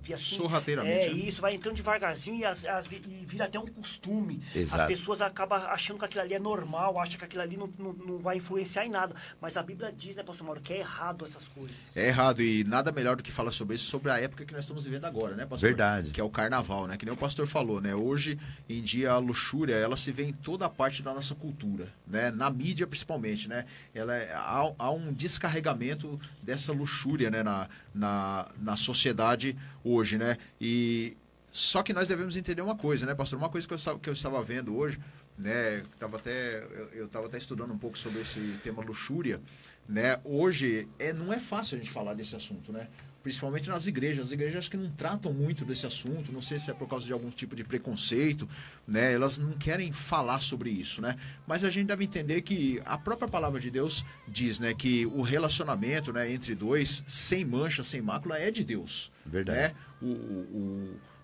Davi, assim. Sorrateiramente. É isso, vai entrando devagarzinho e vira até um costume. Exato. As pessoas acabam achando que aquilo ali é normal, acham que aquilo ali não vai influenciar em nada. Mas a Bíblia diz, né, pastor Mauro, que é errado essas coisas. É errado, e nada melhor do que falar sobre isso, sobre a época que nós estamos vivendo agora, né, pastor? Verdade. Que é o carnaval, né? Que nem o pastor falou, né? Hoje em dia a luxúria, ela se vê em toda a parte da nossa cultura, né? Na mídia principalmente, né? Há um descarregamento dessa luxúria, né? Na sociedade hoje, né? E só que nós devemos entender uma coisa, né, pastor? Uma coisa que eu estava vendo hoje, né? Eu estava até estudando um pouco sobre esse tema luxúria, né? Hoje não é fácil a gente falar desse assunto, né? Principalmente nas igrejas. As igrejas acho que não tratam muito desse assunto, não sei se é por causa de algum tipo de preconceito, né? Elas não querem falar sobre isso, né? Mas a gente deve entender que a própria palavra de Deus diz, né, que o relacionamento, né, entre dois, sem mancha, sem mácula, é de Deus. Verdade. Né?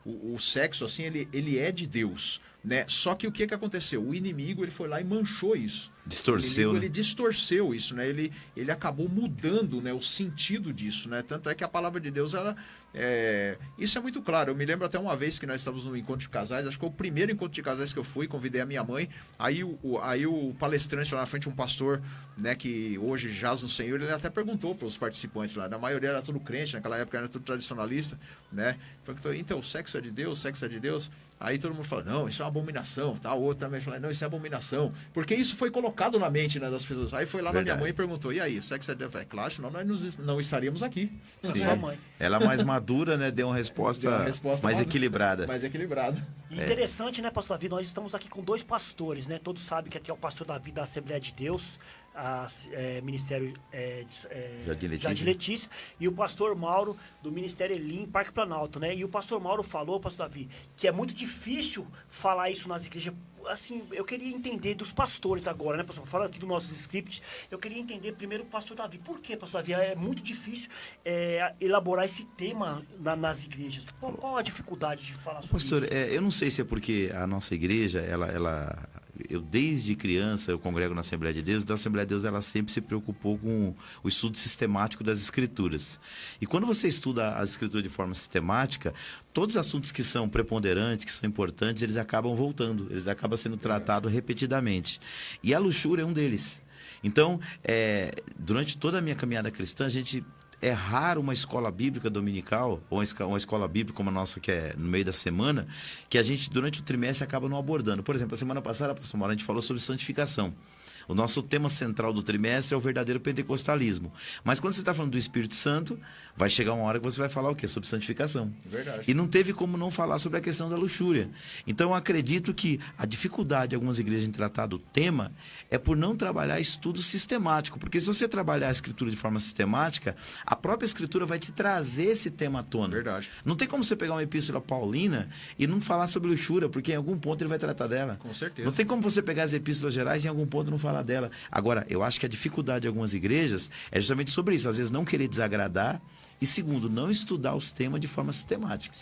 O sexo, assim, ele é de Deus, né? Só que o que aconteceu? O inimigo, ele foi lá e manchou isso. Distorceu, O inimigo, né? ele distorceu isso, né? Ele acabou mudando, né, o sentido disso, né? Tanto é que a palavra de Deus, isso é muito claro. Eu me lembro até uma vez que nós estávamos no encontro de casais, acho que foi o primeiro encontro de casais que eu fui, convidei a minha mãe, aí o palestrante lá na frente, um pastor, né, que hoje jaz no Senhor, ele até perguntou para os participantes lá, na maioria era tudo crente, naquela época era tudo tradicionalista, né? Falou, então, o sexo é de Deus, o sexo é de Deus. Aí todo mundo fala, não, isso é uma abominação, tá? O outro também fala, não, isso é abominação. Porque isso foi colocado na mente, né, das pessoas. Aí foi lá na minha mãe e perguntou, e aí, o sexo é de Deus? É claro, senão nós não estaríamos aqui. Sim. Mãe. Ela mais madura, né? Deu uma resposta, mais equilibrada. Mais equilibrada. E interessante, né, pastor Davi? Nós estamos aqui com dois pastores, né? Todos sabem que aqui é o pastor Davi da Assembleia de Deus, Ministério Jardim Letícia, e o pastor Mauro do Ministério Elim, Parque Planalto, né? E o pastor Mauro falou, pastor Davi, que é muito difícil falar isso nas igrejas. Assim, eu queria entender dos pastores agora, né, pastor? Falando aqui dos nossos scripts, eu queria entender primeiro o pastor Davi. Por que, pastor Davi? É muito difícil elaborar esse tema nas igrejas. Qual a dificuldade de falar sobre Pastor, isso? eu não sei se é porque a nossa igreja, eu desde criança eu congrego na Assembleia de Deus, da Assembleia de Deus ela sempre se preocupou com o estudo sistemático das Escrituras. E quando você estuda as Escrituras de forma sistemática, todos os assuntos que são preponderantes, que são importantes, eles acabam voltando, eles acabam sendo tratados repetidamente. E a luxúria é um deles. Então, durante toda a minha caminhada cristã, é raro uma escola bíblica dominical, ou uma escola bíblica como a nossa, que é no meio da semana, que a gente, durante o trimestre, acaba não abordando. Por exemplo, a semana passada, pastor Mauro, a gente falou sobre santificação. O nosso tema central do trimestre é o verdadeiro pentecostalismo. Mas quando você está falando do Espírito Santo, vai chegar uma hora que você vai falar o quê? Sobre santificação. Verdade. E não teve como não falar sobre a questão da luxúria. Então, eu acredito que a dificuldade de algumas igrejas em tratar do tema é por não trabalhar estudo sistemático. Porque se você trabalhar a Escritura de forma sistemática, a própria Escritura vai te trazer esse tema à tona. Verdade. Não tem como você pegar uma epístola paulina e não falar sobre luxúria, porque em algum ponto ele vai tratar dela. Com certeza. Não tem como você pegar as epístolas gerais e em algum ponto não falar dela. Agora, eu acho que a dificuldade de algumas igrejas é justamente sobre isso. Às vezes não querer desagradar e, segundo, não estudar os temas de forma sistemática.